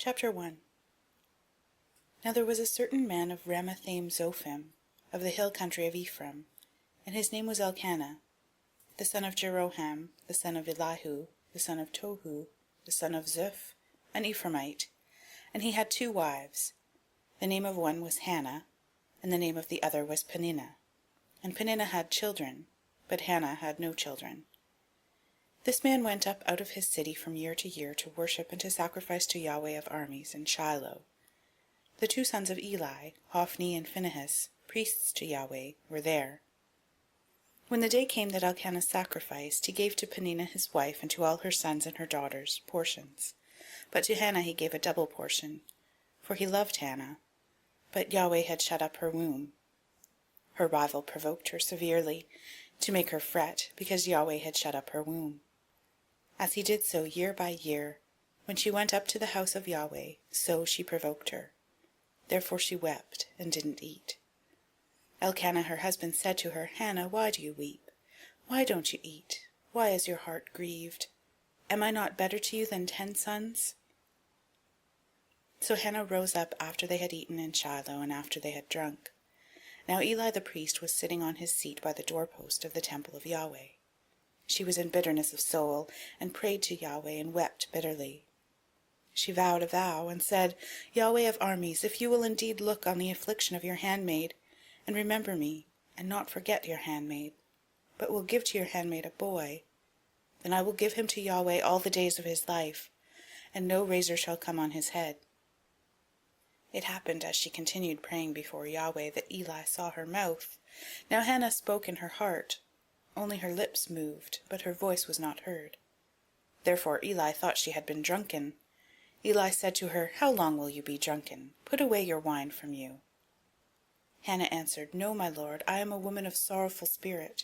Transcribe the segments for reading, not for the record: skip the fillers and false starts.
Chapter 1. Now there was a certain man of Ramathaim-zophim, of the hill country of Ephraim, and his name was Elkanah, the son of Jeroham, the son of Elihu, the son of Tohu, the son of Zuph, an Ephraimite. And he had 2 wives. The name of one was Hannah, and the name of the other was Peninnah. And Peninnah had children, but Hannah had no children. This man went up out of his city from year to year to worship and to sacrifice to Yahweh of armies in Shiloh. The 2 sons of Eli, Hophni and Phinehas, priests to Yahweh, were there. When the day came that Elkanah sacrificed, he gave to Peninnah his wife and to all her sons and her daughters portions. But to Hannah he gave a double portion, for he loved Hannah. But Yahweh had shut up her womb. Her rival provoked her severely, to make her fret, because Yahweh had shut up her womb. As he did so year by year, when she went up to the house of Yahweh, so she provoked her. Therefore she wept, and didn't eat. Elkanah her husband said to her, Hannah, why do you weep? Why don't you eat? Why is your heart grieved? Am I not better to you than 10 sons? So Hannah rose up after they had eaten in Shiloh, and after they had drunk. Now Eli the priest was sitting on his seat by the doorpost of the temple of Yahweh. She was in bitterness of soul, and prayed to Yahweh, and wept bitterly. She vowed a vow, and said, Yahweh of armies, if you will indeed look on the affliction of your handmaid, and remember me, and not forget your handmaid, but will give to your handmaid a boy, then I will give him to Yahweh all the days of his life, and no razor shall come on his head. It happened, as she continued praying before Yahweh, that Eli saw her mouth. Now Hannah spoke in her heart, only her lips moved, but her voice was not heard. Therefore Eli thought she had been drunken. Eli said to her, How long will you be drunken? Put away your wine from you. Hannah answered, No, my lord, I am a woman of sorrowful spirit.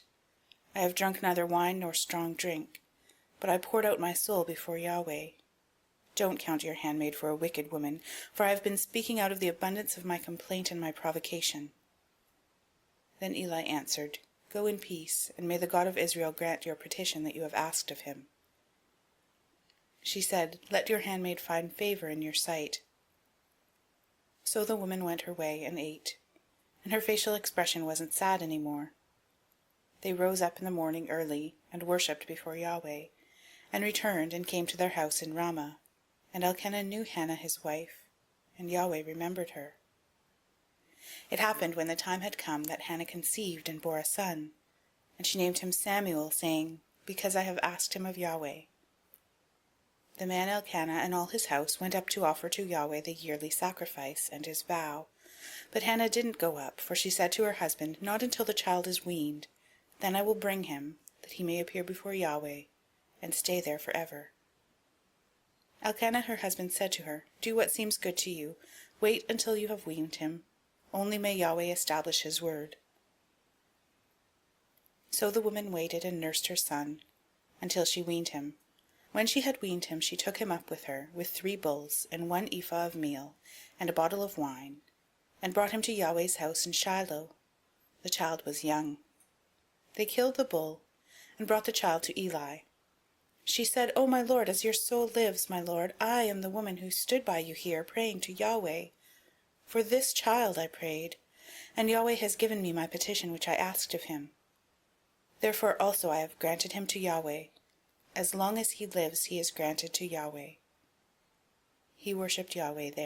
I have drunk neither wine nor strong drink, but I poured out my soul before Yahweh. Don't count your handmaid for a wicked woman, for I have been speaking out of the abundance of my complaint and my provocation. Then Eli answered, Go in peace, and may the God of Israel grant your petition that you have asked of him. She said, Let your handmaid find favor in your sight. So the woman went her way and ate, and her facial expression wasn't sad any more. They rose up in the morning early, and worshipped before Yahweh, and returned and came to their house in Ramah. And Elkanah knew Hannah his wife, and Yahweh remembered her. It happened, when the time had come, that Hannah conceived and bore a son, and she named him Samuel, saying, Because I have asked him of Yahweh. The man Elkanah and all his house went up to offer to Yahweh the yearly sacrifice and his vow. But Hannah didn't go up, for she said to her husband, Not until the child is weaned, then I will bring him, that he may appear before Yahweh, and stay there forever. Elkanah her husband said to her, Do what seems good to you. Wait until you have weaned him. Only may Yahweh establish his word. So the woman waited and nursed her son, until she weaned him. When she had weaned him, she took him up with her, with 3 bulls, and 1 ephah of meal, and a bottle of wine, and brought him to Yahweh's house in Shiloh. The child was young. They killed the bull, and brought the child to Eli. She said, O my lord, as your soul lives, my lord, I am the woman who stood by you here, praying to Yahweh. For this child I prayed, and Yahweh has given me my petition which I asked of him. Therefore also I have granted him to Yahweh. As long as he lives he is granted to Yahweh. He worshipped Yahweh there.